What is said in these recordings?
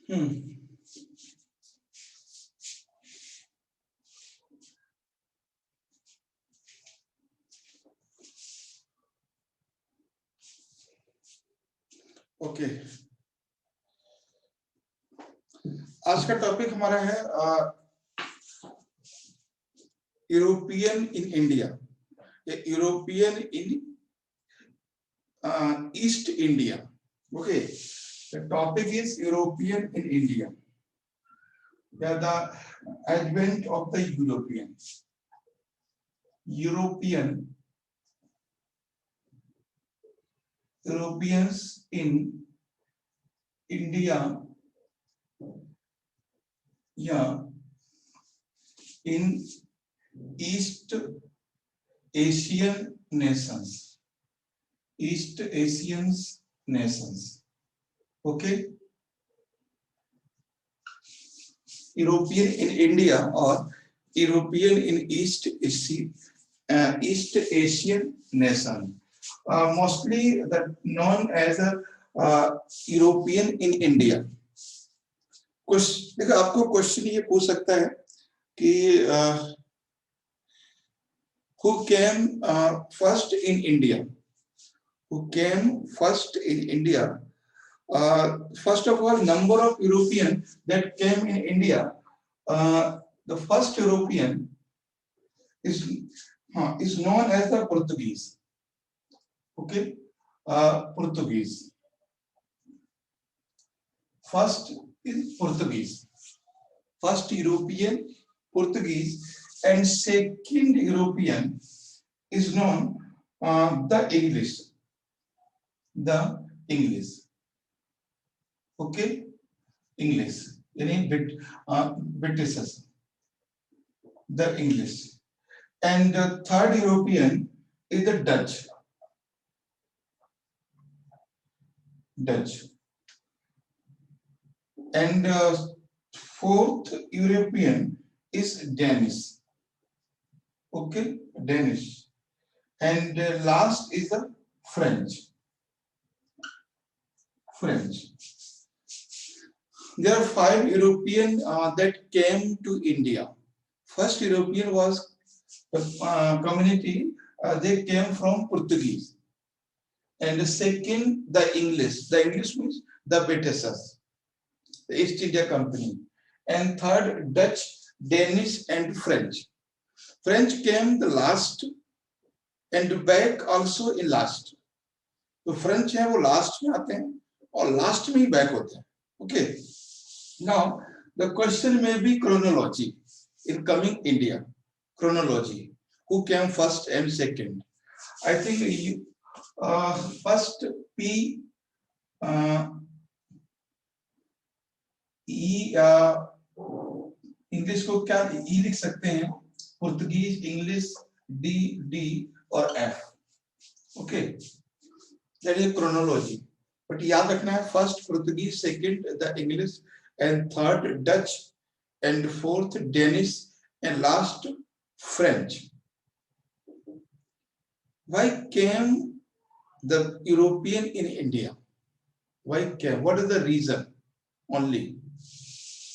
Hmm. Okay, आज का topic हमारा है European in India, European in east India. Okay, the topic is European in India. The advent of the Europeans in India, yeah, in East Asian nations, East Asian nations. Okay, European in India or European in East Asian nation. Mostly that known as a European in India. कुछ देखो, आपको question ये पूछ सकता है कि who came first in India? Who came first in India? First of all, number of Europeans that came in India. The first European is known as the Portuguese. Okay, Portuguese. First is Portuguese. First European, Portuguese, and second European is known the English. The English. Okay, English. Any British. The English. And the third European is the Dutch. Dutch. And fourth European is Danish. Okay, Danish. And last is the French. French. There are 5 European that came to India. First European was the community, they came from Portuguese. And the second, the English. The English means the Britishers, the East India Company. And third, Dutch, Danish, and French. French came the last and back also in last. तो French है वो last में आते हैं और last में ही back होते हैं. ओके, नाउ द क्वेश्चन में B chronology in coming India. Chronology, who came first and second? I think you, first P E English को क्या ई लिख सकते हैं, पुर्तगीज, इंग्लिश, डी डी और F. Okay, that is chronology. But याद रखना है first Portuguese, second the English, and third Dutch, and fourth Danish, and last French. Why came the European in India? Why came? What is the reason? Only.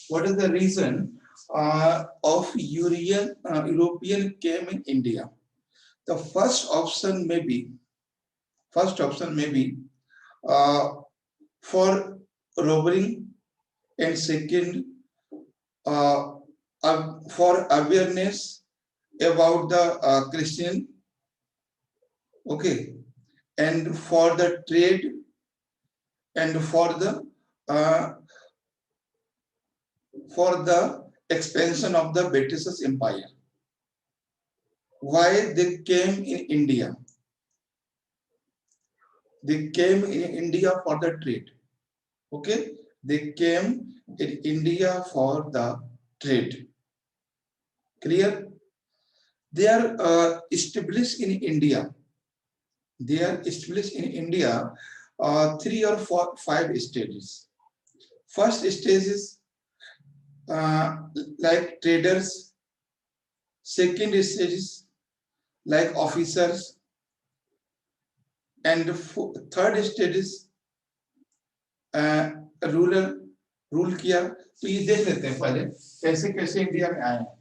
What is the reason of European came in India? The first option may be for robbing, and second for awareness about the Christian. Okay, and for the trade, and for the expansion of the British Empire. Why they came in India? They came in India for the trade. Okay, they came in India for the trade. Clear? They are established in India. They are established in India 3 or 4, 5 stages. First stage is like traders. Second stage is like officers. And third stage is rural rule किया। तो ये देख लेते हैं पहले कैसे कैसे India में आए हैं।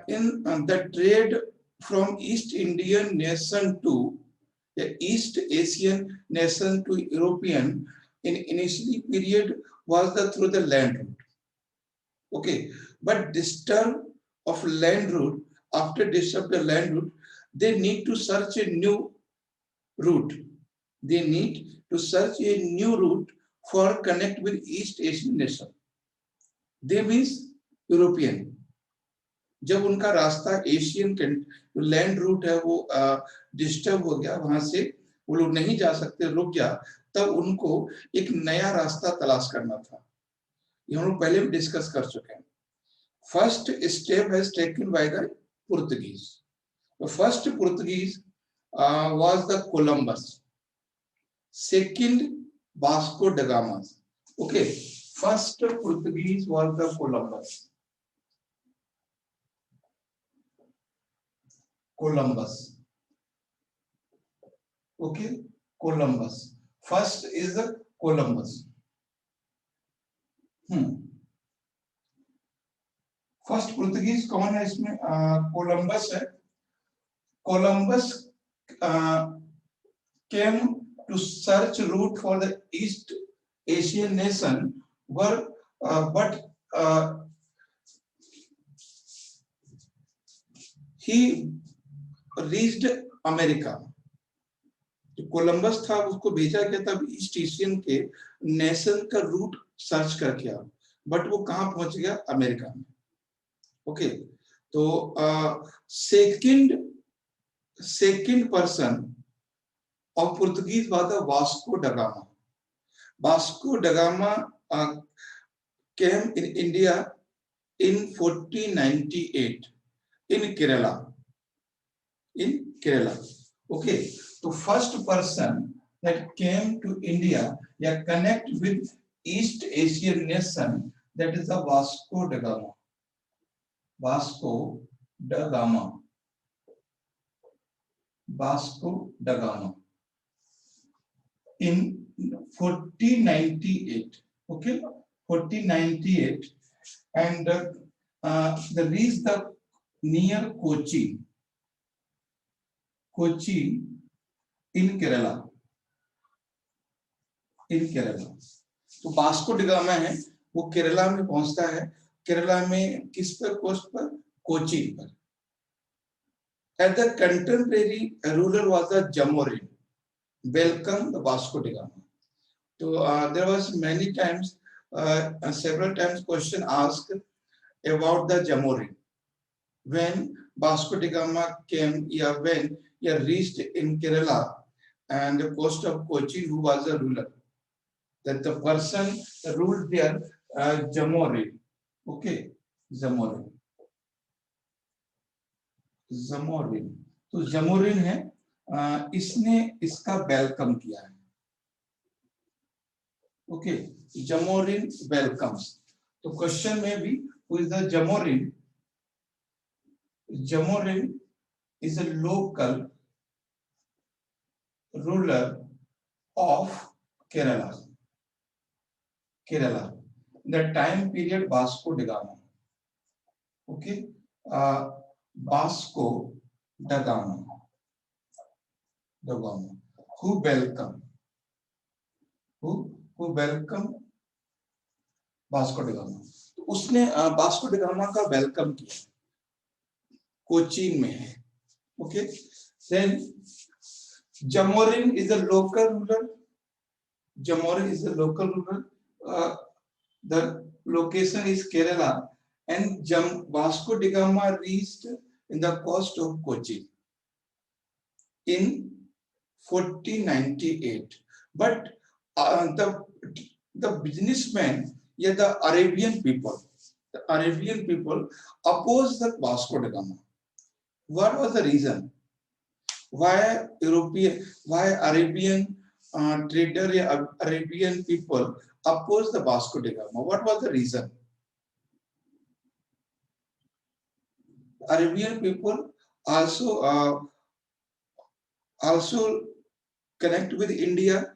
In the trade from East Indian nation to the East Asian nation to European in initially period was through the land route. Okay, but disturb of land route, after disturb the land route, they need to search a new route. They need to search a new route for connect with East Asian nation. They means European. जब उनका रास्ता Asian जो land route है वो disturb हो गया, वहां से वो लोग नहीं जा सकते, रुक गया, तब उनको एक नया रास्ता तलाश करना था। ये हम लोग पहले भी डिस्कस कर चुके हैं। First step has taken by the Portuguese. The first Portuguese was the Columbus. Second, Vasco da Gama. Okay, first Portuguese was the Columbus. Columbus. Okay, Columbus. First is the Columbus. First Portuguese कौन है इसमें? Columbus है। Columbus came to search route for the East Asian nation, but he reached America. Columbus था, उसको भेजा गया था east Asian के नेशन का रूट सर्च करके, बट वो कहाँ पहुंच गया? अमेरिका में। ओके, तो second person of Portuguese was the Vasco da Gama. Vasco da Gama came in India in 1498 in Kerala. In Kerala. Okay, so first person that came to India, yeah, connect with East Asian nation, that is the Vasco da Gama. Vasco da Gama. Vasco da Gama. In 1498, okay, 1498, and the reached the near Kochi in Kerala. तो Vasco da gamma है, वो केरला में पहुंचता है। केरला में किस पर? Coast पर, कोची पर। At the contemporary ruler was the Jamorin. Welcome the Vasco da Gama. So there was many times, several times question asked about the Jamorin. When Vasco da Gama came, when he reached in Kerala and the coast of Kochi, who was a ruler? That the person ruled there, Jamorin. Okay, Jamorin. तो जमोरिन है, इसने इसका welcome किया है। Okay, Zamorin welcomes. तो question में भी who is the Zamorin? Zamorin is a local ruler of Kerala in the time period Vasco da Gama. Okay, Vasco da Gama, who welcome Vasco da Gama. तो उसने वास्को डी गामा का welcome किया, कोचीन में है। Okay, then Zamorin is a local ruler. The location is Kerala, and Vasco da Gama reached in the coast of Kochi in 1498. But the businessmen, the Arabian people opposed the Vasco da Gama. What was the reason? Why Arabian trader, Arabian people opposed the Vasco da Gama? What was the reason? Arabian people also also connect with India,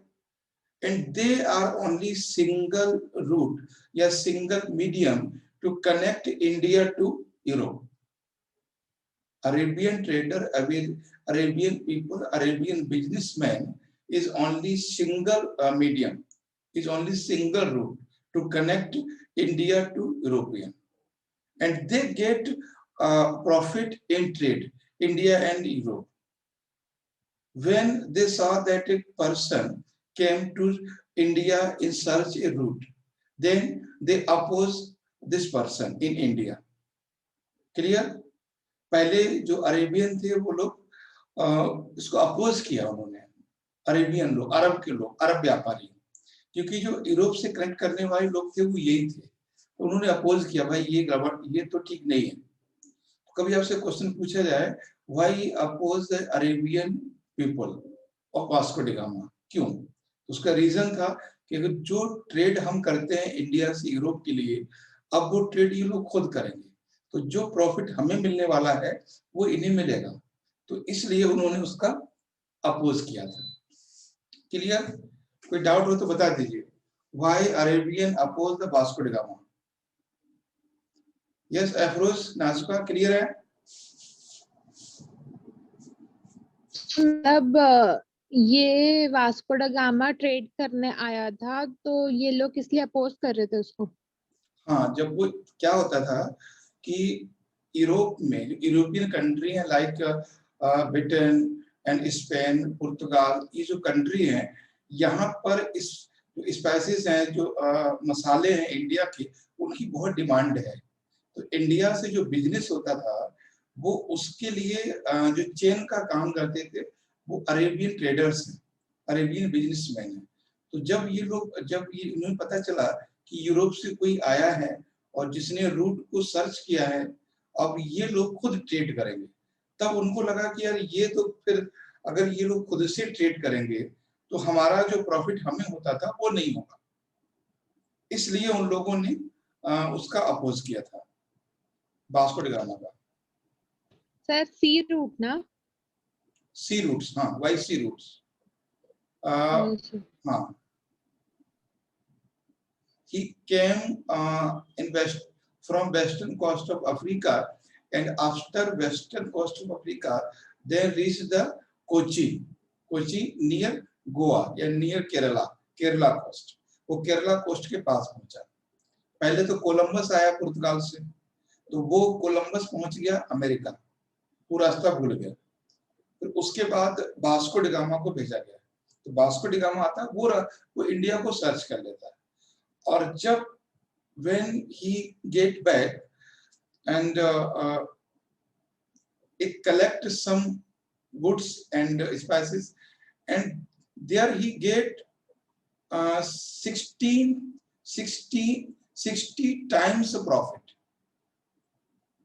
and they are only single route, a single medium to connect India to Europe. Arabian trader, Arabian people, Arabian businessmen is only single medium, is only single route to connect India to European. And they get profit in trade, India and Europe. When they saw that a person came to India in such a route, then they oppose this person in India. Clear? पहले जो Arabian थे वो लोग इसको oppose किया उन्होंने, Arabian लोग, अरब के लोग, अरब व्यापारी, क्योंकि जो यूरोप से कनेक्ट करने वाले लोग थे वो यही थे, तो उन्होंने अपोज किया, भाई ये गड़बड़, ये तो ठीक नहीं है। तो कभी आपसे क्वेश्चन पूछा जाए, why oppose the Arabian people of Vasco da Gama, क्यों? उसका रीजन था कि अगर जो ट्रेड हम करते हैं इंडिया से यूरोप के लिए, अब वो ट्रेड ये लोग खुद करेंगे, तो जो प्रॉफिट हमें मिलने वाला है वो इन्हें मिलेगा, तो इसलिए उन्होंने उसका अपोज किया था। क्लियर? कोई डाउट हो तो बता दीजिए, why Arabian oppose the Vasco da Gama? Yes Afroz, Najuka, clear है? मतलब ये वास्को ड गामा ट्रेड करने आया था, तो ये लोग इसलिए अपोज कर रहे थे उसको। हाँ, जब वो क्या होता था कि यूरोप में, यूरोपियन कंट्री है लाइक ब्रिटेन एंड स्पेन, पुर्तगाल, ये जो कंट्री हैं, यहाँ पर इस स्पाइसेस हैं, जो मसाले हैं इंडिया के, उनकी बहुत डिमांड है। तो इंडिया से जो बिजनेस होता था वो उसके लिए जो चेन का काम करते थे वो अरेबियन ट्रेडर्स हैं, अरेबियन बिजनेसमैन हैं। तो जब ये लोग, जब ये उन्हें पता चला कि यूरोप से कोई आया है और जिसने रूट को सर्च किया है, अब ये लोग खुद ट्रेड करेंगे, तब उनको लगा कि यार ये तो फिर अगर ये लोग खुद से ट्रेड करेंगे तो हमारा जो प्रॉफिट हमें होता था वो नहीं होगा, इसलिए उन लोगों ने उसका अपोज किया था, वास्को डी गामा का। सर सी रूट ना? सी रूट्स, हाँ, वाई सी रूट्स, हाँ। He came in west from western coast of Africa, and after western coast of Africa, they reached the Kochi, Kochi near Goa या near Kerala, Kerala coast. वो Kerala coast के पास पहुंचा। पहले तो Columbus आया पुर्तगाल से, तो वो कोलंबस पहुंच गया अमेरिका, वो रास्ता भूल गया। फिर उसके बाद वास्को डी गामा को भेजा गया, तो वास्को डी गामा आता है, वो इंडिया को सर्च कर लेता है, और जब when he get back and it collect some goods and spices, and there he get 60 times profit.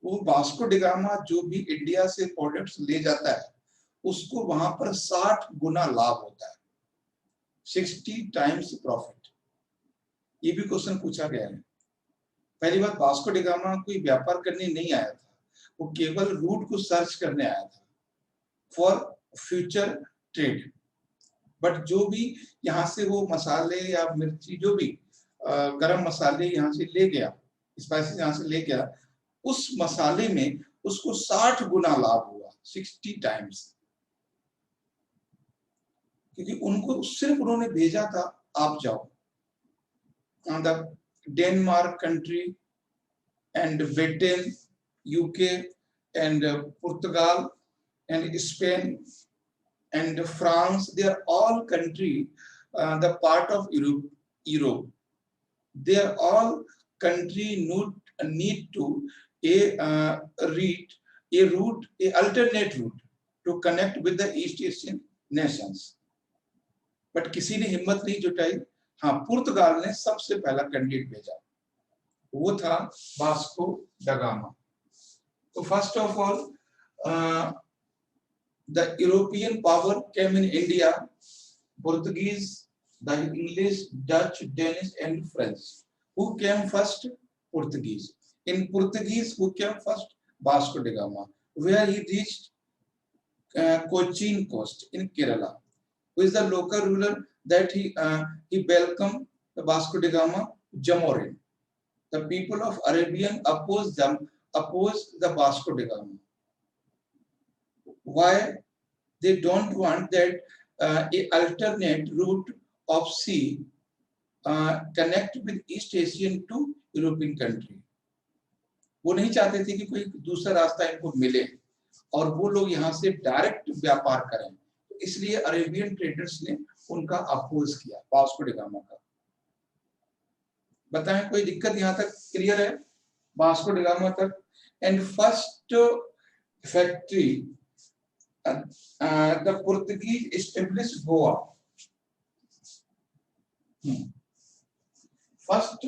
वो वास्को डी गामा जो भी इंडिया से प्रोडक्ट्स ले जाता है उसको वहां पर 60 गुना लाभ होता है, 60 टाइम्स प्रॉफिट। ये भी क्वेश्चन पूछा गया है। पहली बात, वास्को डी गामा कोई व्यापार करने नहीं आया था, वो केवल रूट को सर्च करने आया था फॉर फ्यूचर ट्रेड। बट जो भी यहाँ से वो मसाले या मिर्ची, जो भी गरम मसाले यहाँ से ले गया, स्पाइसेस यहाँ से ले गया, उस मसाले में उसको 60 गुना लाभ हुआ, 60 टाइम्स, क्योंकि उनको सिर्फ उन्होंने भेजा था आप जाओ। The Denmark country and Britain, UK and Portugal and Spain and France, they are all country, the part of Europe. They are all country need to read a route, a alternate route to connect with the East Asian nations. But किसी ने हिम्मत नहीं जुटाई। हाँ, पुर्तगाल ने सबसे पहला candidate भेजा, वो था वास्को ड गामा। तो first of all the European power came in India, Portuguese, the English, Dutch, Danish and French. Who came first? Portuguese. In Portuguese, who came first? Vasco da Gama. Where he reached Cochin coast in Kerala, who is the local ruler that he welcomed the Vasco da Gama Jamorin. The people of Arabian opposed the Vasco da Gama. Why? They don't want that a alternate route of sea connect with East Asian to European country. वो नहीं चाहते थे कि कोई दूसरा रास्ता इनको मिले और वो लोग यहाँ से डायरेक्ट व्यापार करें, तो इसलिए अरेबियन ट्रेडर्स ने उनका अपोज किया वास्को डी गामा का। बताएं कोई दिक्कत यहाँ तक क्लियर है वास्को डी गामा तक? And first factory the Portuguese established Goa. First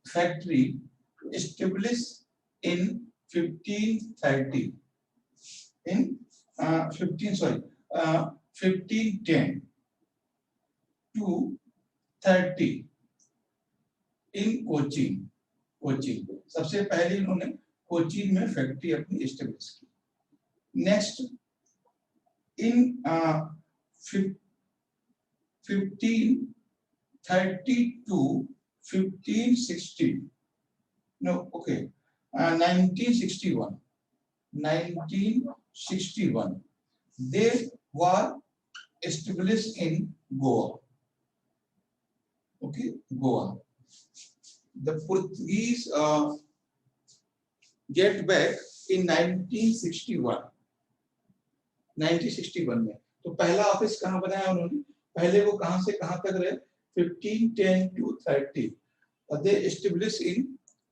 factory established in 1530 in 1510 to 30 in Cochin. सबसे पहले इन्होंने कोचीन में फैक्ट्री अपनी एस्टेब्लिश की। Next in 1961 they were established in Goa. Goa. The Portuguese get back in 1961 में। तो पहला ऑफिस कहाँ बनाया उन्होंने? पहले वो कहाँ से कहाँ तक रहे? 1510 to 30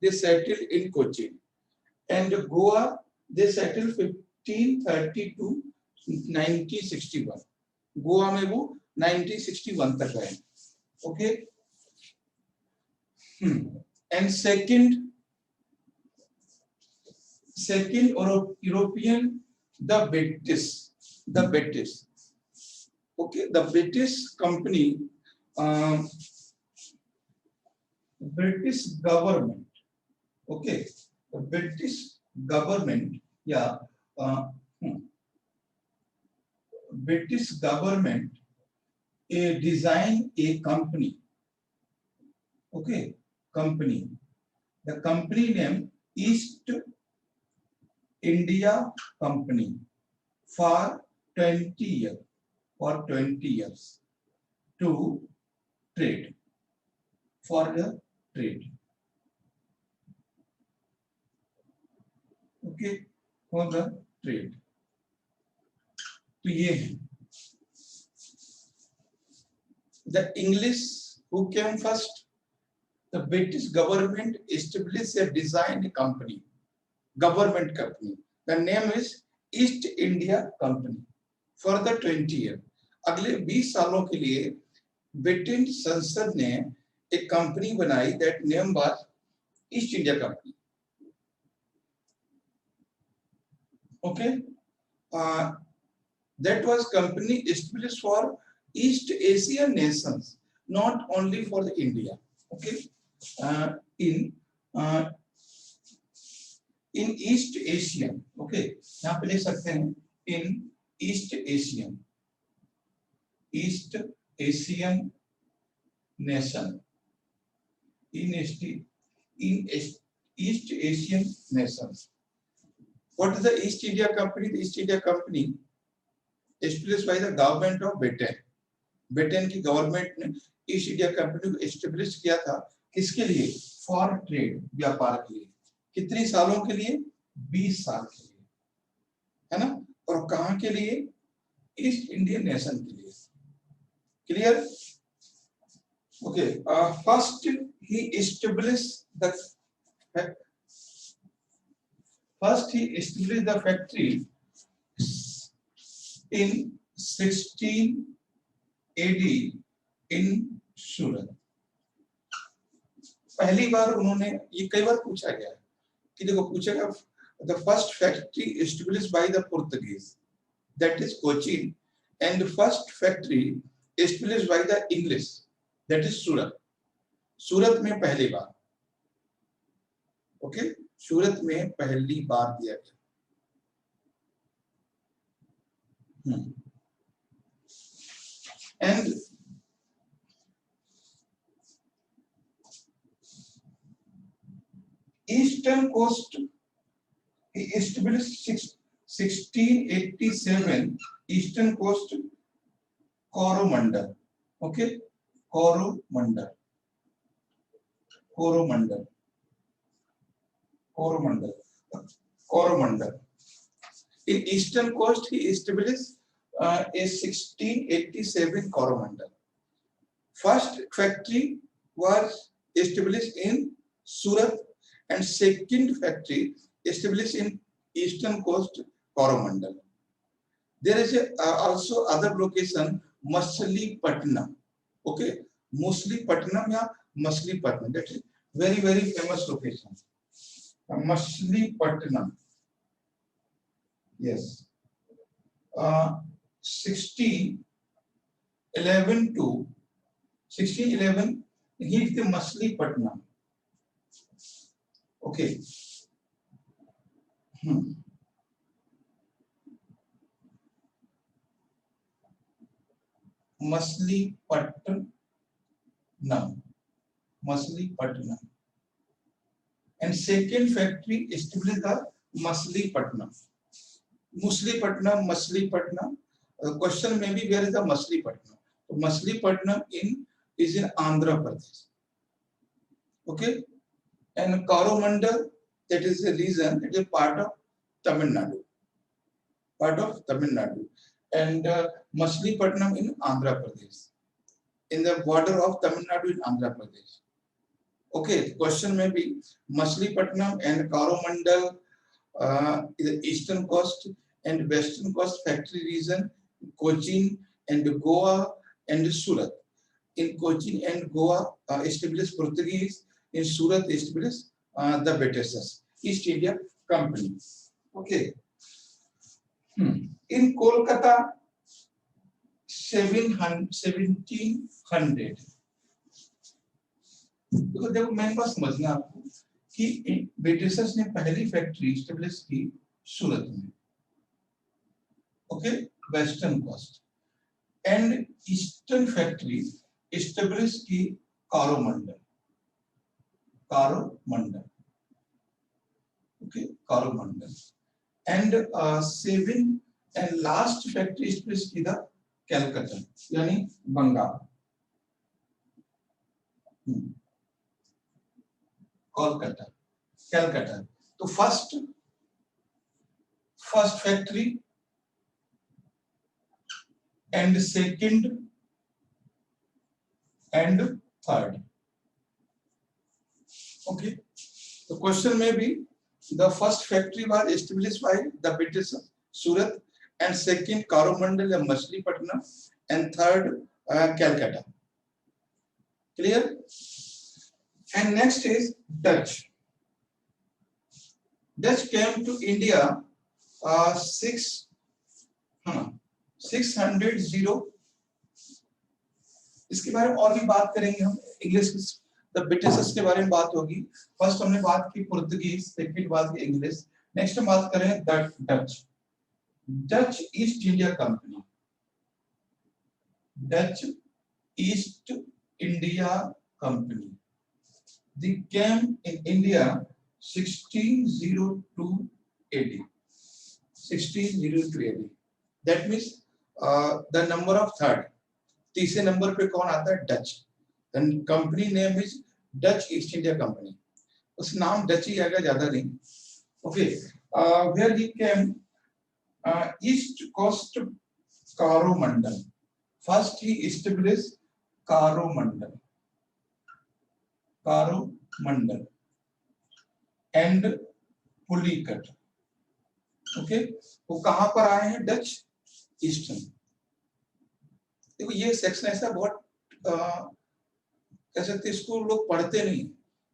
they settled in Cochin, and Goa they settled 1530 to 1961। Goa में वो 1961 तक रहे। Okay. And second European, the British. Okay, the British company, British government. Okay, the British government, British government design a company. Okay. Company. The company name East India Company for 20 years to trade, for the trade. Okay, for the trade. तो ये है the English who came first. The British government established a design company, government company. The name is East India Company for the 20 year. अगले 20 सालों के लिए British संसद ने एक कंपनी बनाई, that name was East India Company. Okay, that was company established for East Asian nations, not only for the India. Okay. In East Asian, okay, यहाँ पे लिख सकते हैं in East Asian nation, in East Asian nations. What is the East India Company? The East India Company established by the government of Britain. Britain की government ने east India company को establish किया था। किसके लिए? फॉर ट्रेड, व्यापार के लिए। कितने सालों के लिए? 20 साल के लिए, है ना। और कहां के लिए? ईस्ट इंडियन नेशन के लिए। Clear? Okay. First he establish the factory in 16 AD in सूरत। पहली बार उन्होंने, ये कई बार पूछा गया है कि देखो पूछेगा, the first factory established by the Portuguese, that is Cochin, and the first factory established by the English, that is Surat. सूरत में पहली बार, ओके, सूरत में पहली बार दिया गया। And eastern coast established 1687 eastern coast Coromandel, okay, Coromandel, Coromandel, Coromandel, Coromandel. In eastern coast, he established a 1687 Coromandel. First factory was established in Surat, and second factory established in eastern coast Coromandel. There is also other location, Machilipatnam. Okay, Machilipatnam या Machilipatnam. That is very famous location. Machilipatnam. Yes. 1611 to 1611 he is the Machilipatnam. Okay. Machilipatnam. And second factory established at Machilipatnam. Machilipatnam. Question may be where is the Machilipatnam? So Machilipatnam is in Andhra Pradesh. Okay. And Coromandel, that is a region, it is part of Tamil Nadu. And Machilipatnam in Andhra Pradesh, in the border of Tamil Nadu in Andhra Pradesh. Okay, question may be Machilipatnam and Coromandel, the eastern coast and western coast factory region, Cochin and Goa and Surat. In Cochin and Goa established Portuguese. In Surat established the Britishes, East India Company. Okay. In Kolkata, 1700. देखो मेरे पास समझना आपको कि Britishers ने पहली factory establish की सूरत में, okay, western coast, and eastern factory establish की Coromandel, okay, Coromandel, and 7 and last factory established की the Calcutta, यानी बंगाल, Calcutta. तो first factory and second and third. Okay. The question may be the first factory was established by the British Surat, and second Coromandel and Machilipatnam, and third Calcutta. Clear? And next is Dutch. Dutch came to India 600. इसके बारे में और भी बात करेंगे हम, English the Britishers के बारे में बात होगी। फर्स्ट हमने बात की पुर्तगीज, सेकंड बात की इंग्लिश, नेक्स्ट हम बात करें Dutch. Dutch east India company, Dutch east India company, they came in India 1602 AD. 1602 AD. That means the number of third. तीसरे नंबर पे कौन आता है? Dutch. Then company name is Dutch East India Company. उस नाम Dutch ही आएगा, ज्यादा नहीं। Okay. Where he came, East Coast Coromandel. First he established Coromandel and Pulicat. Okay, वो कहाँ पर आए हैं? Dutch eastern. देखो ये सेक्शन ऐसा बहुत कह सकते, इसको लोग पढ़ते नहीं,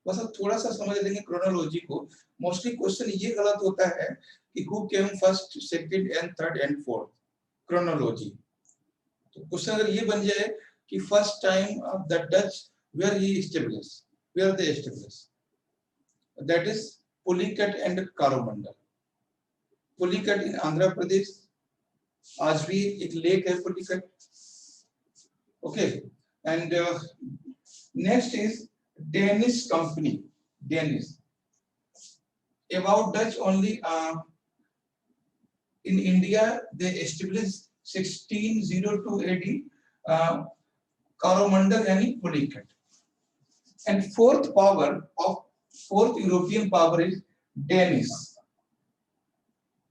बस अब थोड़ा सा समझ लेंगे क्रोनोलॉजी को। मोस्टली क्वेश्चन ये गलत होता है कि who came first, second and third and fourth, chronology. तो क्वेश्चन अगर ये बन जाए कि first time the Dutch where he established, where they established. That is Pulicat and Coromandel. Pulicat in Andhra Pradesh. आज भी एक लेक है Pulicat. Okay, and next is Danish company. Danish. About Dutch only. In India, they established 1602 AD. Coromandel and Pulicat. And fourth European power is Danish.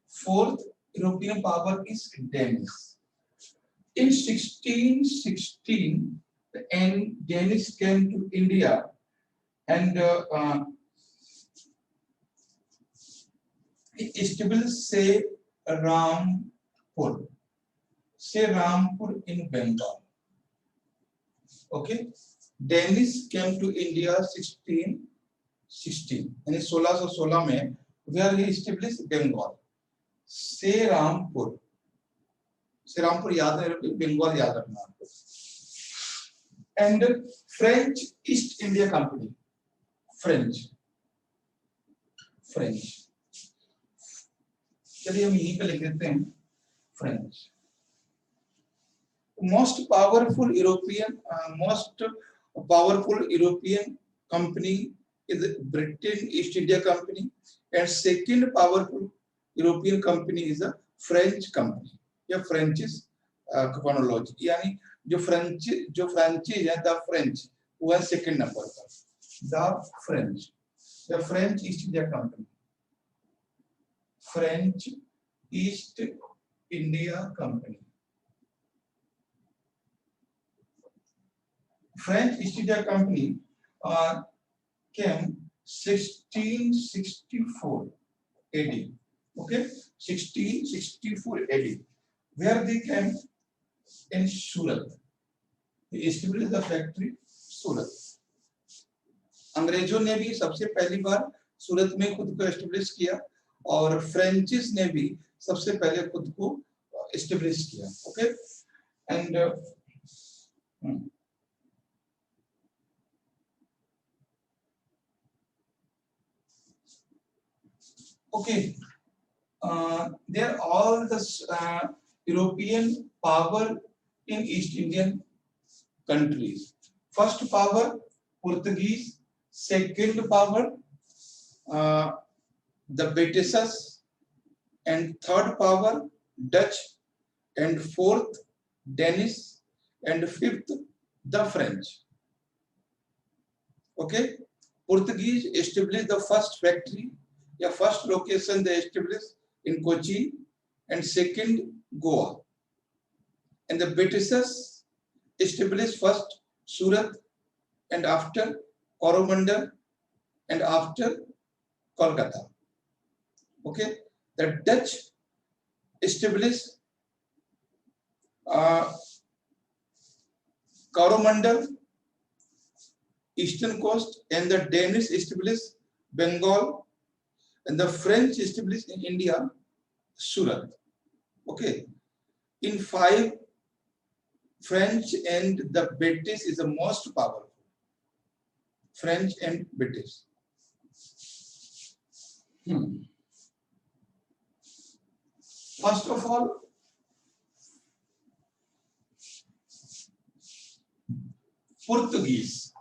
Fourth European power is Danish. In 1616, and Danish came to India and established Rampur in Bengal. Okay, Danish came to India 1616 and 1616 में where he established Bengal. Rampur याद है, बंगाल याद रखना आपको. And French East India Company. French. चलिए हम यहीं पे लिख देते हैं French. Most powerful European company is the Britain East India Company, and second powerful European company is a French company. या फ्रेंचिस क्रोनोलॉजी, यानी जो फ्रेंचीज है द फ्रेंच वो है सेकंड नंबर पर. The French East India company. French East India company. French East India company came 1664 AD. Okay, 1664 AD. Where they came? In Surat. They established the factory Surat. अंग्रेजों ने भी सबसे पहली बार सूरत में खुद को एस्टेब्लिश किया और फ्रेंचिस ने भी सबसे पहले खुद को एस्टेब्लिश किया. Okay, and okay, they are all the European power in East Indian countries. First power Portuguese, second power the Britishes, and third power Dutch, and fourth Danish, and fifth the French. Okay, Portuguese established the first factory. या first location they established in Kochi, and second Goa, and the Britishers established first Surat, and after Coromandel, and after Kolkata. Okay, the Dutch established Coromandel, eastern coast, and the Danish established Bengal, and the French established in India, Surat. Okay, in five, French and the British is the most powerful. French and British. First of all, Portuguese.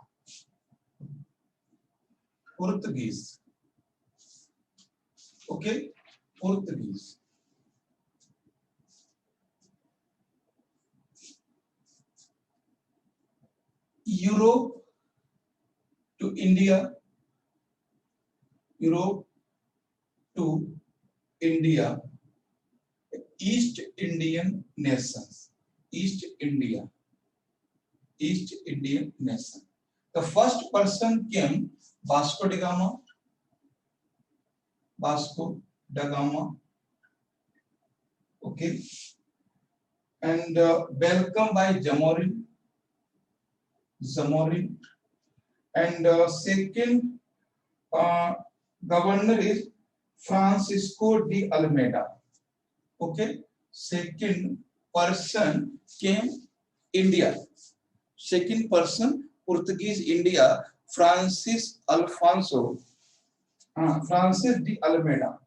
Okay, Portuguese. Europe to India, East Indian nations, East Indian nation. The first person came Vasco da Gama. Okay, and welcomed by Zamorin, and second governor is Francisco de Almeida. Okay, second person came India. Second person Portuguese India, Francis Alfonso, Francis de Almeida.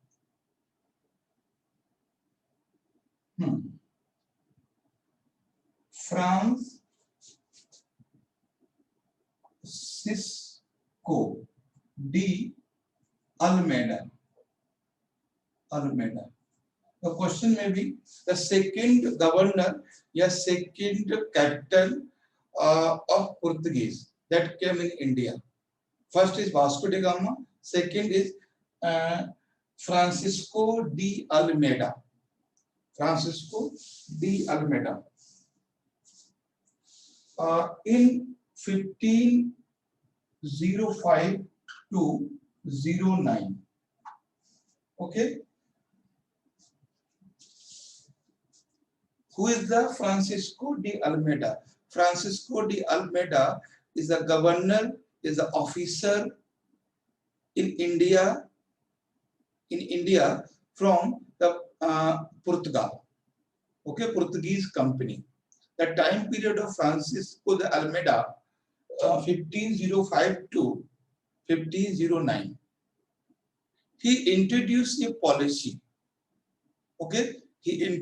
Francisco de Almeida. Almeida. The question may be the second governor, yes, second captain of Portuguese that came in India. First is Vasco da Gama, second is Francisco de Almeida. Francisco de Almeida. In 1505 to 09. Okay. Who is the Francisco de Almeida? Francisco de Almeida is the governor, is the officer in India from the Portugal. Okay, Portuguese company. The time period of Francisco de Almeida, 1505 to 1509. He introduced a policy. Okay, he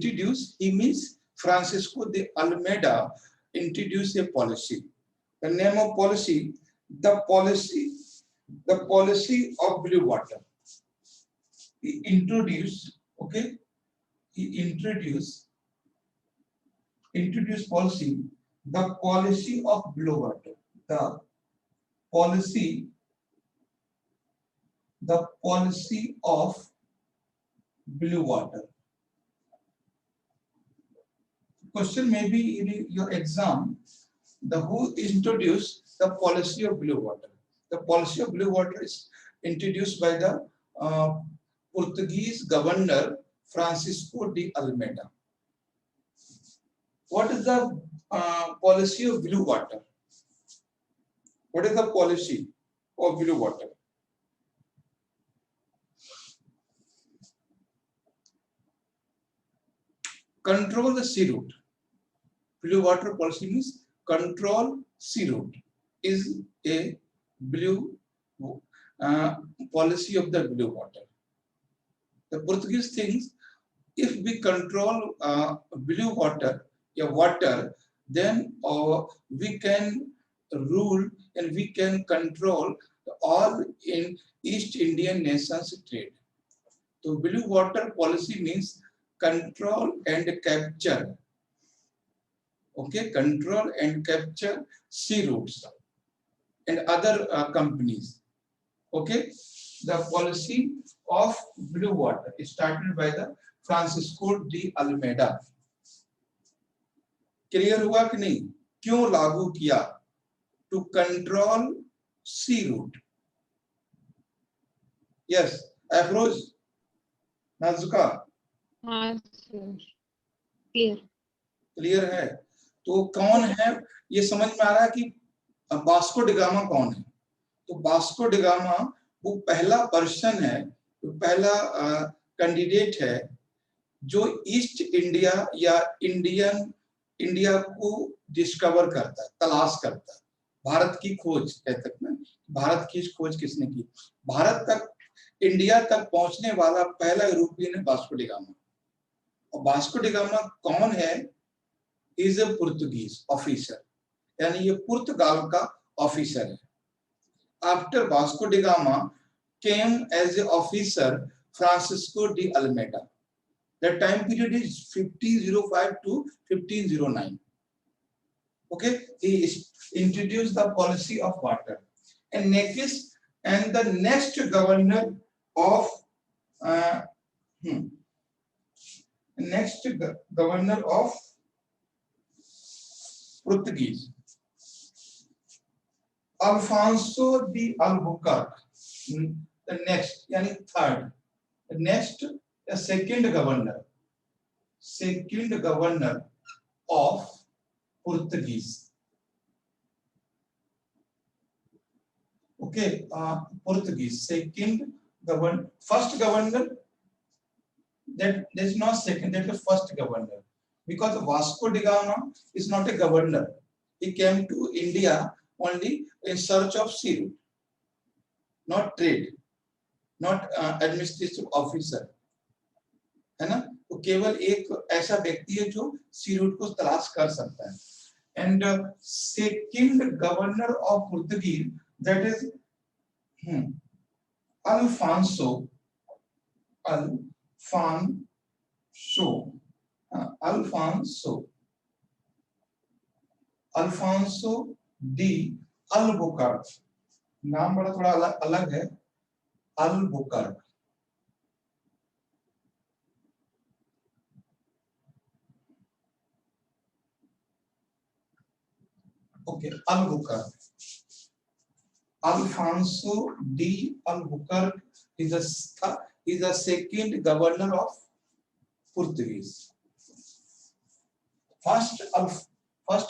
means Francisco de Almeida introduced a policy. The name of policy, the policy of blue water. He introduced, okay, introduced policy, the policy of blue water, the policy of blue water. Question may be in your exam, the who introduced the policy of blue water. The policy of blue water is introduced by the Portuguese governor Francisco de Almeida. What is the policy of blue water? What is the policy of blue water? Control the sea route. Blue water policy means control sea route is a blue policy of the blue water. The Portuguese thinks if we control blue water, then we can rule and we can control all in East Indian nations trade. So blue water policy means control and capture. Okay, control and capture sea routes and other companies. Okay, the policy of blue water is started by the Francisco de Almeida. Clear हुआ कि नहीं? क्यों लागू किया? To control sea route. Yes, Afroz, Najuka. हाँ sir, clear है. तो कौन है ये समझ में आ रहा है कि वास्को डी गामा कौन है? तो वास्को डी गामा वो पहला पर्सन है, वो पहला कैंडिडेट है जो ईस्ट इंडिया या इंडिया को डिस्कवर करता है, तलाश करता है. भारत की खोज कहते हैं. भारत की खोज किसने की? भारत तक, इंडिया तक पहुंचने वाला पहला यूरोपियन है वास्को डी गामा. और वास्को डी गामा कौन है? इज ए पुर्तगीज ऑफिसर, यानी ये पुर्तगाल का ऑफिसर है. After Vasco da Gama came as a officer Francisco de Almeida. The time period is 1505 to 1509. Okay, he introduced the policy of water, and the next governor of Portuguese, Alfonso de Albuquerque. The next, yani third, the next. The second governor of Portuguese. Okay, Portuguese. First governor. That is not second. That is first governor. Because Vasco da Gama is not a governor. He came to India only in search of sea route, not trade, not administrative officer, है ना? तो केवल एक ऐसा व्यक्ति है जो सी root को तलाश कर सकता है. And second governor of Portuguese, that is Alfonso de Albuquerque. नाम बड़ा थोड़ा अलग है. Albuquerque. Okay, Albuquerque. Alfonso D. Albuquerque is the second governor of Portuguese. First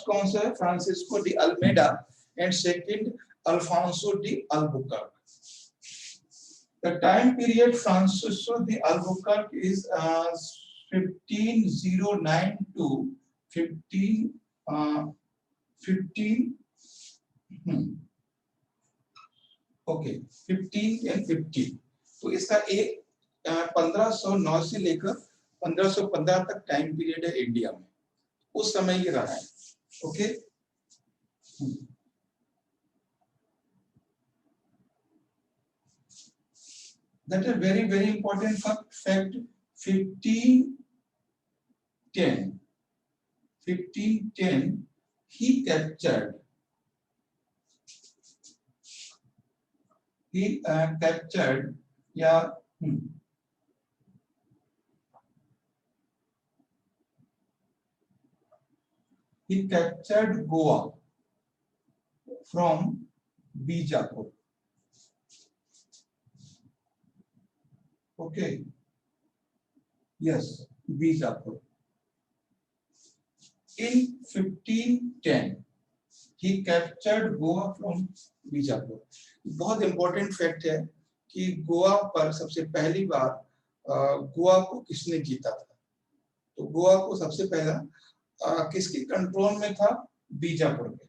कौन सा है? Francisco de Almeida and second Alfonso de Albuquerque. The time period Francisco de Albuquerque is 1509 to 15 okay 15 and 50. तो इसका एक 1509 से लेकर 1515 तक time period है इंडिया में. उस समय ये रहा है. Okay. That is very important fact. 1510 he captured yeah he captured Goa from Bijapur. Okay. Yes, Bijapur. In 1510 he captured Goa from Bijapur. बहुत इंपॉर्टेंट फैक्ट है कि गोवा पर सबसे पहली बार गोवा को किसने जीता था. तो गोवा को सबसे पहला किसके कंट्रोल में था? बीजापुर में.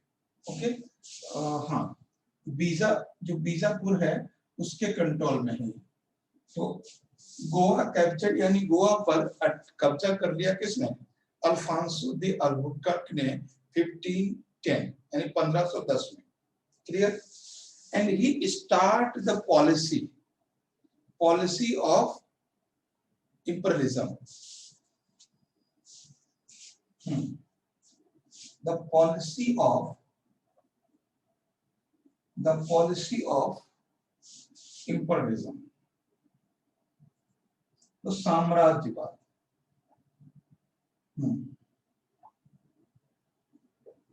ओके. हाँ, बीजापुर है उसके कंट्रोल में है. तो गोवा कैप्चर यानी गोवा पर कब्जा कर लिया किसने? अल्फांसो दे अल्बुकर्क ने 1510 यानी 1510 में. Clear. And he start the policy of imperialism. The policy of imperialism. तो साम्राज्यवाद.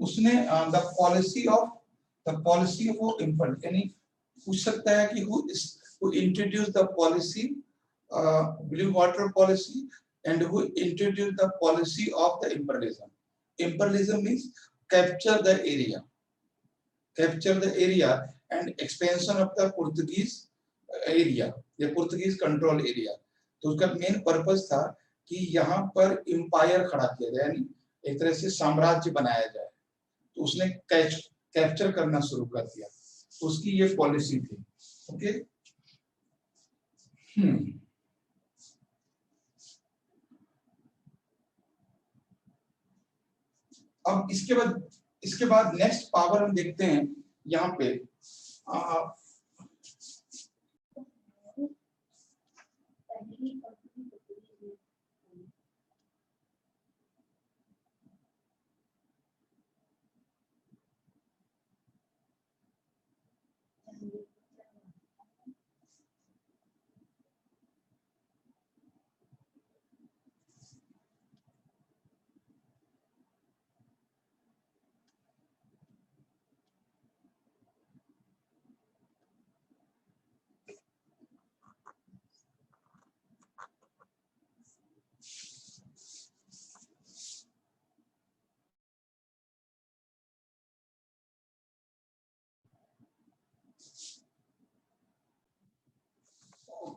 उसने the policy of imperialism यानी पूछ सकता है कि who introduced the policy, blue water policy, and who introduced the policy of the imperialism. Imperialism means capture the area and expansion of the Portuguese area, the Portuguese control area. तो उसका main purpose था कि यहाँ पर empire खड़ा किया जाए, यानी एक तरह से साम्राज्य बनाया जाए. तो उसने कैप्चर करना शुरू कर दिया. उसकी ये पॉलिसी थी. ओके. अब इसके बाद नेक्स्ट पावर हम देखते हैं यहाँ पे.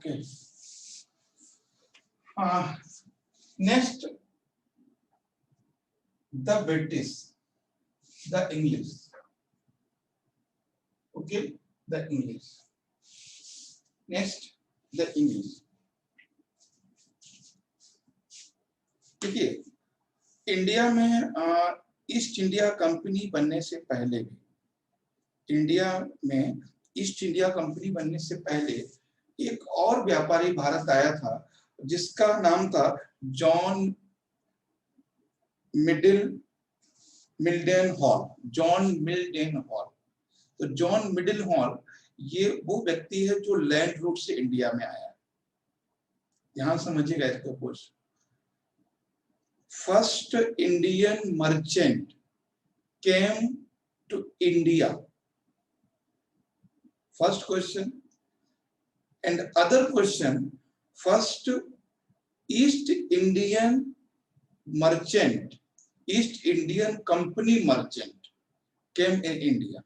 Okay. Next, the British, the English. Okay, the English. Next, the English. देखिए, इंडिया में ईस्ट इंडिया कंपनी बनने से पहले भी, इंडिया में ईस्ट इंडिया कंपनी बनने से पहले एक और व्यापारी भारत आया था जिसका नाम था जॉन मिल्डन हॉल। John मिल्डन hall. तो जॉन मिल्डन हॉल ये वो व्यक्ति है जो लैंड रूट से इंडिया में आया। ध्यान समझिएगा इसको कुछ। First Indian merchant came to India. First question. And other question, first east Indian merchant, East Indian Company merchant came in India.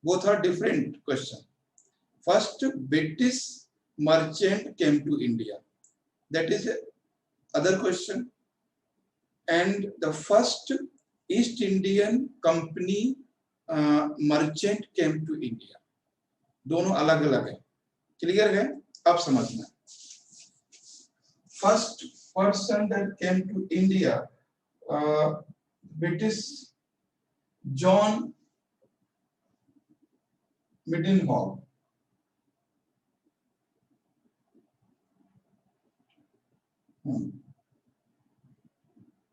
Both are different question. First British merchant came to India. That is other question. And the first East Indian Company merchant came to India. दोनों अलग अलग है। Clear है? अब समझना। First person that came to India, British John Mildenhall.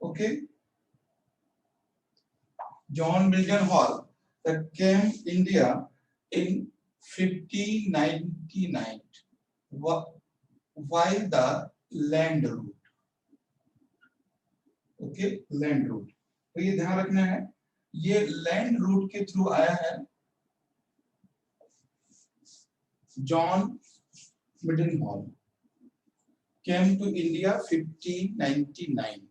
Okay, John Mildenhall that came India in 1599. Why the land route? Okay, land route. तो ये ध्यान रखना है, ये लैंड रूट के थ्रू आया है John मिल्डनहॉल came to India 1599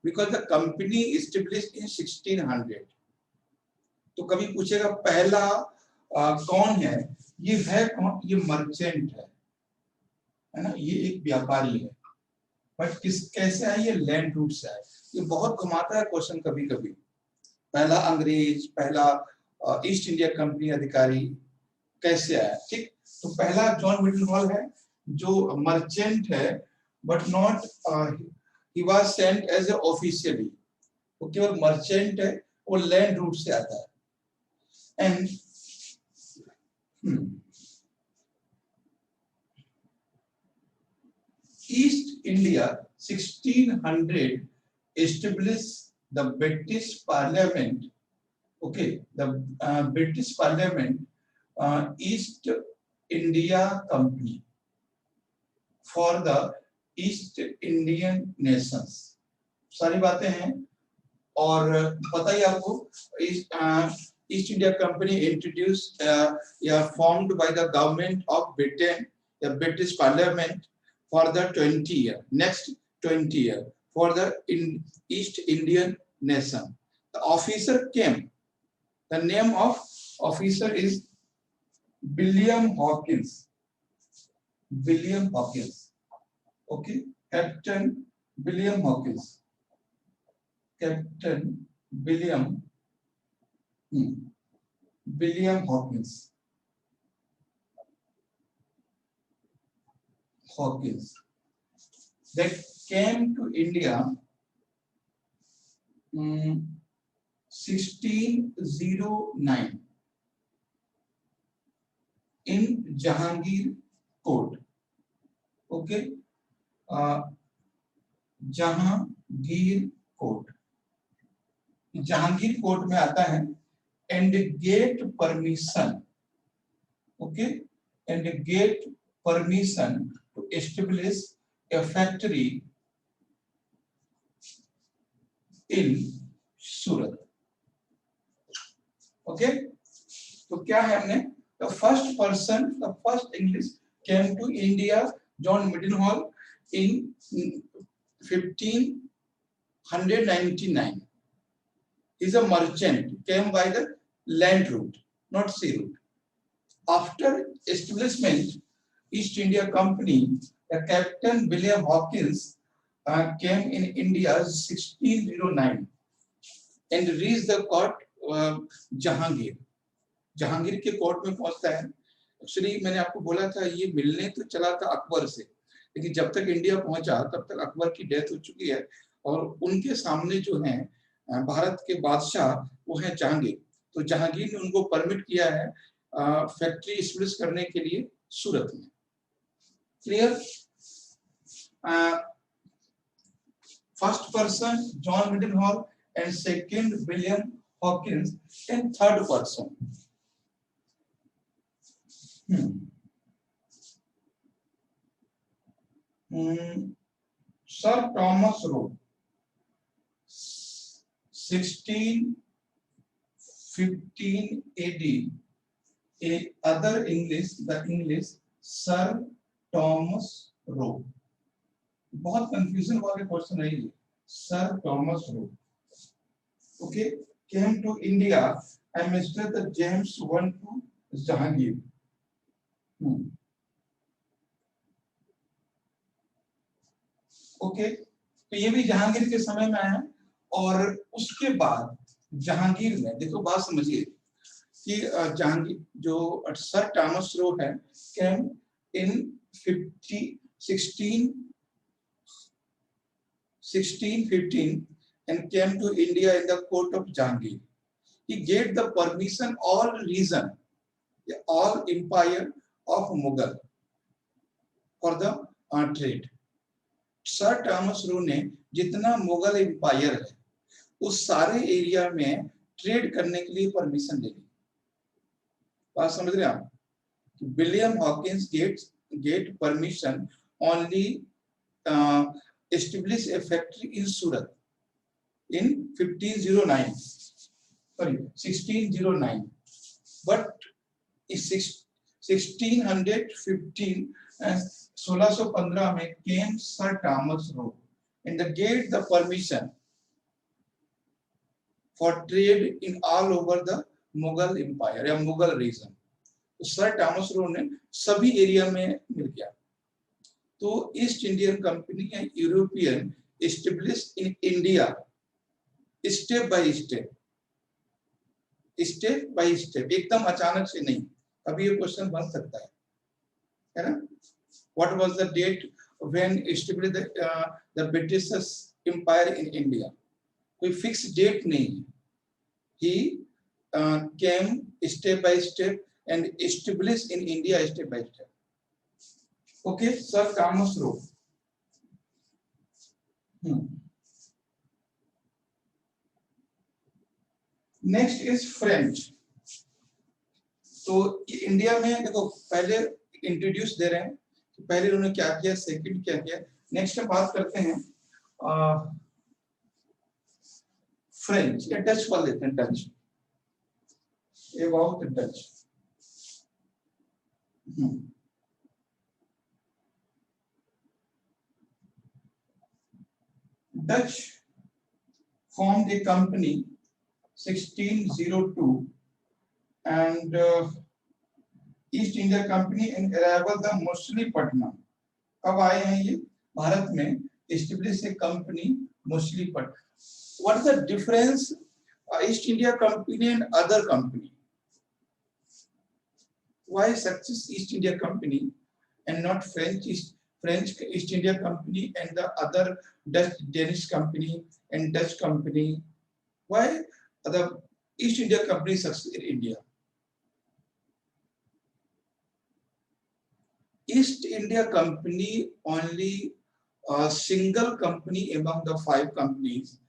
because the company established in 1600. तो कभी पूछेगा पहला कौन है? ये है कौन? ये मर्चेंट है ना, ये एक व्यापारी है। बट किस कैसे आए? ये लैंड रूट से आए। ये बहुत घुमाता है क्वेश्चन कभी कभी। पहला अंग्रेज, पहला ईस्ट इंडिया कंपनी अधिकारी कैसे आया? ठीक, तो पहला जॉन मिल्डनहॉल है जो मर्चेंट है, but not he was sent as a officially. वो केवल मर्चेंट है, वो लैंड रूट से आता है। And East India 1600 established the British Parliament. Okay, the British Parliament East India Company for the East Indian nations. सारी बातें हैं। और पता ही आपको East India Company introduced formed by the government of Britain, the British Parliament for the 20 year, next 20 year for the East Indian nation. The officer came. The name of officer is William Hawkins. William Hawkins. Okay, Captain William Hawkins. Captain William Hawkins. Hawkins that came to India 1609 in Jahangir Court. Okay, Jahangir Court. Jahangir court में आता है and get permission. Okay, and get permission to establish a factory in Surat. Okay, तो क्या है हमने? The first person, the first English came to India, John Mildenhall in 1599. He's a merchant, came by the land route, not sea route. After establishment, East India Company, the Captain William Hawkins came in India 1609 and reached the court Jahangir. Jahangir के court में पहुंचता है। Actually मैंने आपको बोला था ये मिलने तो चला था अकबर से, लेकिन जब तक इंडिया पहुंचा तब तक अकबर की डेथ हो चुकी है और उनके सामने जो है भारत के बादशाह वो है जहांगीर। तो जहांगीर ने उनको परमिट किया है फैक्ट्री एस्टेब्लिश करने के लिए सूरत में। Clear? First person John Mildenhall and second William Hawkins and third person Sir Thomas Roe, 1615 AD. Other English, the English Sir Thomas Roe. बहुत कंफ्यूजन वाले क्वेश्चन है ये। Sir Thomas Roe, okay, came to India and Mr. the James went to Jahangir. Okay, तो ये भी जहांगीर के समय में आया। और उसके बाद जहांगीर ने, देखो बात समझिए कि जहांगीर जो सर थॉमस रो है केम इन 1615 and came to India in the court of Jahangir. He gave the permission all region, all empire of Mughal for the trade. Sir Thomas Roe ने जितना मुगल एम्पायर है उस सारे एरिया में ट्रेड करने के लिए परमिशन दे दी। बात समझ रहे हैं आप? William Hawkins get permission only establish A factory in Surat in 1609, but in 1615 में came Sir Thomas Roe and gave the permission for trade in all over the Mughal Empire या Mughal region. तो sir Thomas Roe ने सभी area में मिल गया। तो east Indian company या European establish in India step by step, एकदम अचानक से नहीं। अभी ये क्वेश्चन बन सकता है ना? What was the date when established the British Empire in India? कोई फिक्स डेट नहीं है। He came step by step and established in India step by step. Okay, Sir Thomas Roe. Next is French. तो India में देखो पहले introduce दे रहे हैं, तो पहले उन्होंने क्या किया, सेकंड क्या किया। नेक्स्ट हम बात करते हैं फ्रेंच या डच वाले लेते हैं। Dutch, about Dutch. Dutch formed a company 1602 and east India company and arrival the Machilipatnam. कब आए हैं ये भारत में? Establish A company Machilipatnam. What is the difference east India company and other company? Why success east India company and not French East India company and the other Dutch Danish company and Dutch company? Why the East India company success in India? East India Company only a single company among the 5 companies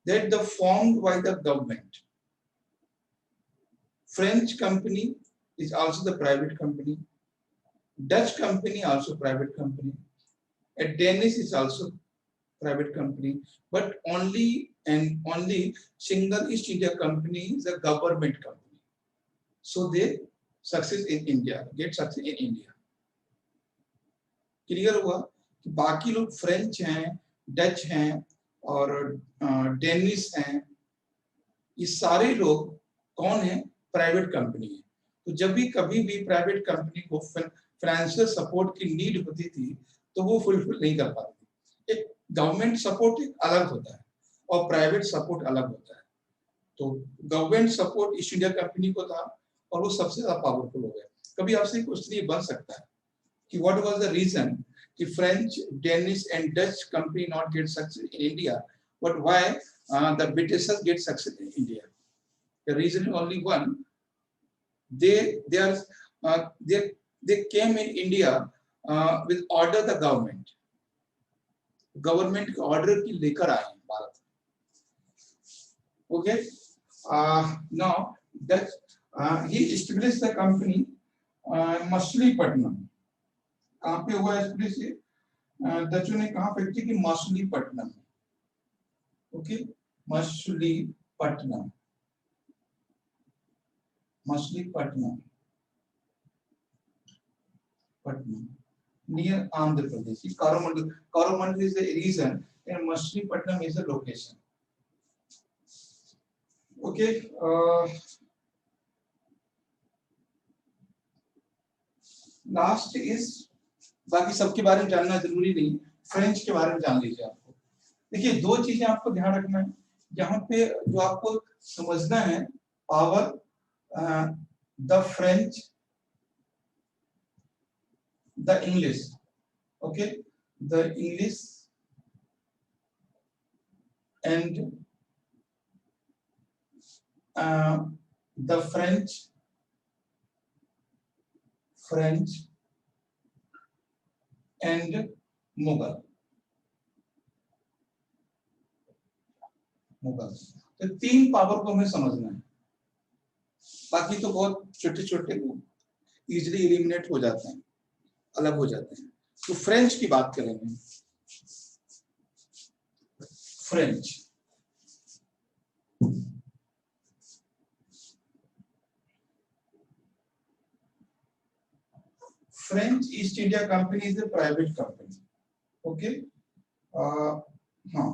that the formed by the government. French company is also the private company. Dutch company also private company. A Danish is also private company. But only single East India Company is a government company. So they success in India, get success in India. Clear हुआ कि बाकी लोग French हैं, Dutch हैं और Danish हैं, ये सारे लोग कौन है? प्राइवेट कंपनी है। तो जब भी कभी भी प्राइवेट कंपनी को फाइनेंशियल सपोर्ट की नीड होती थी तो वो फुलफिल नहीं कर पाती। एक गवर्नमेंट सपोर्ट एक अलग होता है और प्राइवेट सपोर्ट अलग होता है। तो government support east India company को था और वो सबसे ज्यादा पावरफुल हो गया। कभी आपसे क्वेश्चन ये बन सकता है कि व्हाट वाज द रीजन कि French, Danish and Dutch company not get success in India, but why the Britishers get success in India? The reason is only one, they came in India with order the government के order की लेकर आए हैं Bharat. Okay, now that he established the company Machilipatnam. कहाँ पे हुआ establish? डचों ने कहाँ फैक्ट्री की? Machilipatnam. Okay, Machilipatnam near Andhra Pradesh. Coromandel is the region and Machilipatnam is the location. Okay. Last is, बाकी सबके बारे में जानना जरूरी नहीं, फ्रेंच के बारे में जान लीजिए। आपको देखिए दो चीजें आपको ध्यान रखना है यहाँ पे जो आपको समझना है, power, the French, the English, okay, the English and the French and Mughal, तो तीन पावर को हमें समझना है, बाकी तो बहुत छोटे छोटे इजीली एलिमिनेट हो जाते हैं, अलग हो जाते हैं। तो फ्रेंच की बात करेंगे। French East India company is a private company. Okay, हाँ,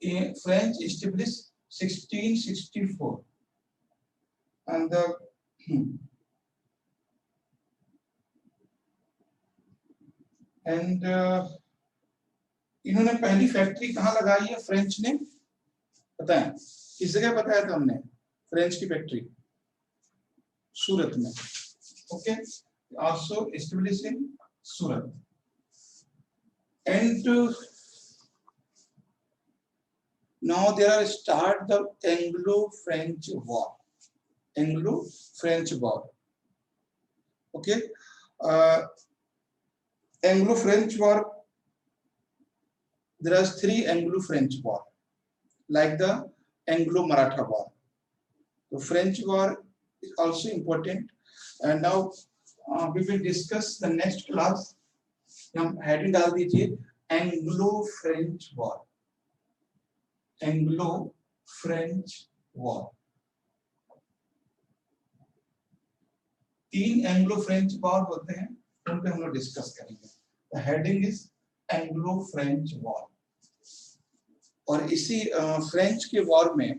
French established 1664 and the and इन्होंने पहली फैक्ट्री कहाँ लगाई है फ्रेंच ने? पता है किस जगह? बताया था हमने, फ्रेंच की फैक्ट्री सूरत में। Okay, also established in Surat. And now there are start the Anglo French war. Okay, Anglo-French War, there are three Anglo-French War, like the Anglo-Maratha War. The French War is also important, and now we will discuss the next class. हम heading डाल दीजिए Anglo-French War. Anglo-French War. तीन Anglo-French War होते हैं, उन पे हम लोग डिस्कस करेंगे। The heading is Anglo-French War. और इसी फ्रेंच के वॉर में,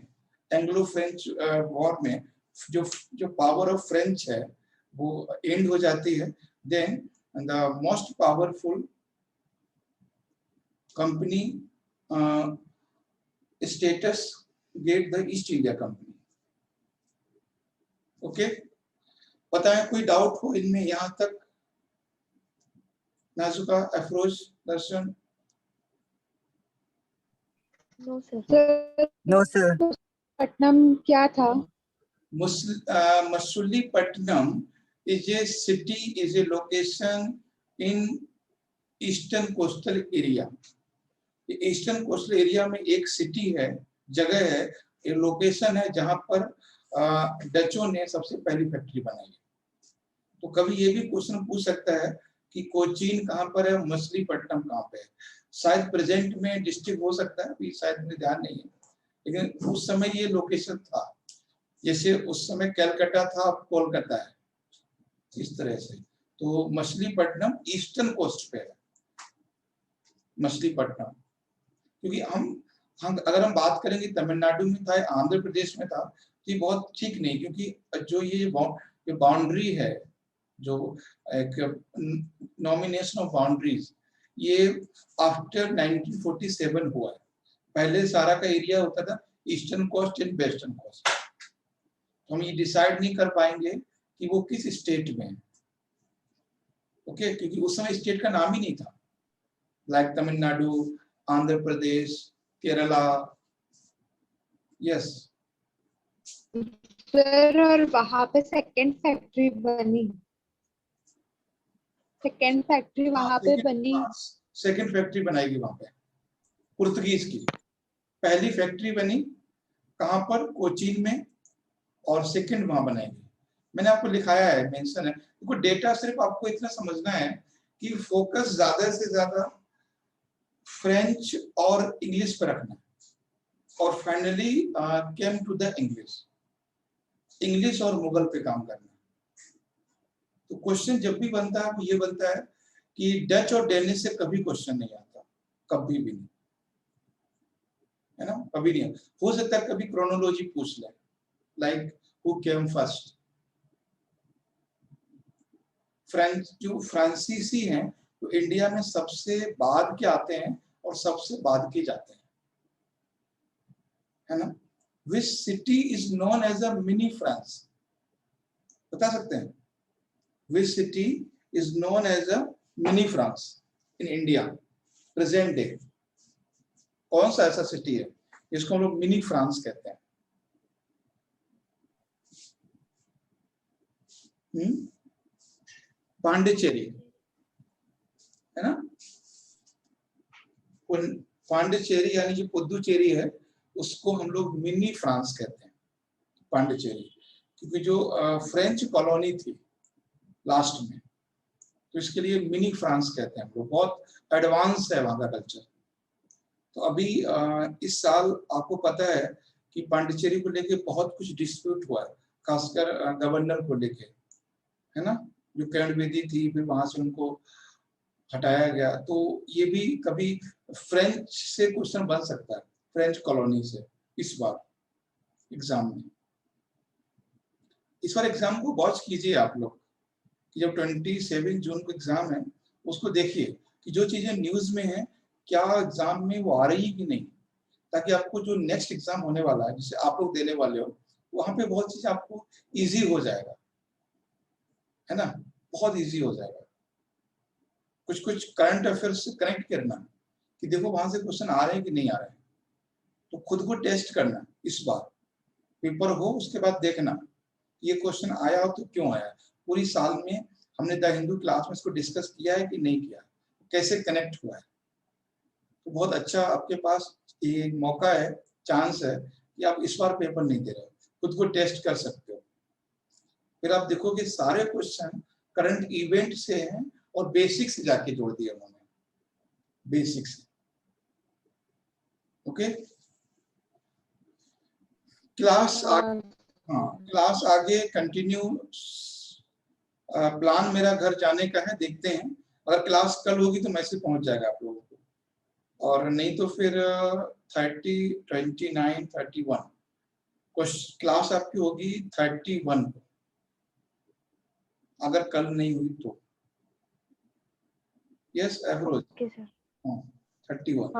एंग्लो-फ्रेंच वॉर में जो पावर ऑफ फ्रेंच है वो एंड हो जाती है। Then the most powerful company status get the East India company. Okay, बताएं कोई डाउट हो इनमें यहाँ तक? नाजुका, अफरोज, दर्शन? No sir. पट्टनम क्या था? Machilipatnam is a city, is a location in eastern coastal area. Eastern coastal area में एक सिटी है, जगह है, एक लोकेशन है जहां पर डचों ने सबसे पहली फैक्ट्री बनाई। तो कभी ये भी क्वेश्चन पूछ सकता है कि कोचीन कहाँ पर है, मछलीपट्टनम कहाँ पे है। शायद प्रेजेंट में डिस्ट्रिक्ट हो सकता है, अभी शायद मुझे ध्यान नहीं है, लेकिन उस समय ये लोकेशन था। जैसे उस समय कलकत्ता था, अब कोलकाता है, इस तरह से। तो मछलीपट्टनम ईस्टर्न कोस्ट पे है, मछलीपट्टनम। क्योंकि हम अगर हम बात करेंगे तमिलनाडु में था, आंध्र प्रदेश में था, तो ये बहुत ठीक नहीं, क्योंकि जो ये बाउंड्री है, जो एक नॉमिनेशन ऑफ बाउंड्रीज, ये आफ्टर 1947 हुआ है। पहले सारा का एरिया होता था eastern coast and western coast. तो हम ये डिसाइड नहीं कर पाएंगे कि वो किस स्टेट में है, ओके, क्योंकि उस समय स्टेट का नाम ही नहीं था, like Tamil Nadu, Andhra Pradesh, Kerala. Yes sir, और वहां पे सेकंड फैक्ट्री बनी, सेकंड फैक्ट्री वहां पे बनी। सेकंड फैक्ट्री बनाएगी वहां पे पुर्तगीज की। पहली फैक्ट्री बनी कहां पर, कोचीन में, और सेकंड वहां बनाएगी। मैंने आपको लिखाया है, मेंशन है। देखो डेटा सिर्फ आपको इतना समझना है कि फोकस ज्यादा से ज्यादा फ्रेंच और इंग्लिश पर रखना, और finally came to the English, English और मुगल पे काम करना। तो क्वेश्चन जब भी बनता है वो ये बनता है कि डच और डेनिश से कभी क्वेश्चन नहीं आता, कभी भी नहीं, है ना, कभी नहीं। हो सकता है कभी क्रोनोलॉजी पूछ ले, like who came first. French जो फ्रांसीसी हैं तो इंडिया में सबसे बाद के आते हैं और सबसे बाद के जाते हैं, है ना। Which city is known as a mini France, बता सकते हैं? Which city is known as a mini France in India present day? कौन सा ऐसा सिटी है जिसको हम लोग मिनी फ्रांस कहते हैं? पांडिचेरी, है ना। पांडिचेरी यानी जो पुदुचेरी है उसको हम लोग मिनी फ्रांस कहते हैं, पांडिचेरी, क्योंकि जो फ्रेंच कॉलोनी थी लास्ट में, तो इसके लिए मिनी फ्रांस कहते हैं हम लोग। बहुत एडवांस है वहां का कल्चर। तो अभी इस साल आपको पता है कि पांडिचेरी को लेके बहुत कुछ डिस्प्यूट हुआ है, खासकर गवर्नर को लेके, है ना। जो किरण बेदी थी, फिर वहां से उनको हटाया गया। तो ये भी कभी फ्रेंच से क्वेश्चन बन सकता है, फ्रेंच कॉलोनी से, इस बार एग्जाम में। इस बार एग्जाम को वॉच कीजिए आप लोग कि जब 27 जून को एग्जाम है उसको देखिए कि जो चीजें न्यूज में है क्या एग्जाम में वो आ रही है कि नहीं, ताकि आपको जो नेक्स्ट एग्जाम होने वाला है जिसे आप लोग देने वाले हो, वहां पे बहुत चीज आपको इजी हो जाएगा, है ना, बहुत इजी हो जाएगा। कुछ कुछ करंट अफेयर्स से कनेक्ट करना कि देखो वहां से क्वेश्चन आ रहे हैं कि नहीं आ रहे हैं, तो खुद को टेस्ट करना। इस बार पेपर हो उसके बाद देखना ये क्वेश्चन आया हो तो क्यों आया। पूरी साल में हमने द हिंदू क्लास में इसको डिस्कस किया है कि नहीं किया, कैसे कनेक्ट हुआ है। तो बहुत अच्छा आपके पास ये मौका है, चांस है कि आप इस बार पेपर नहीं दे रहे हो, खुद को टेस्ट कर सकते हो। फिर आप देखोगे सारे क्वेश्चन करंट इवेंट से हैं और बेसिक से जाके जोड़ दिया उन्होंने, बेसिक से। ओके, क्लास हाँ, क्लास आगे कंटिन्यू। प्लान मेरा घर जाने का है, देखते हैं। अगर क्लास कल होगी तो मैसेज पहुंच जाएगा आप लोगों को, और नहीं तो फिर 30, 29, 31 क्लास आपकी होगी 31 को, अगर कल नहीं हुई तो। Yes Afroz, okay sir. हाँ 31।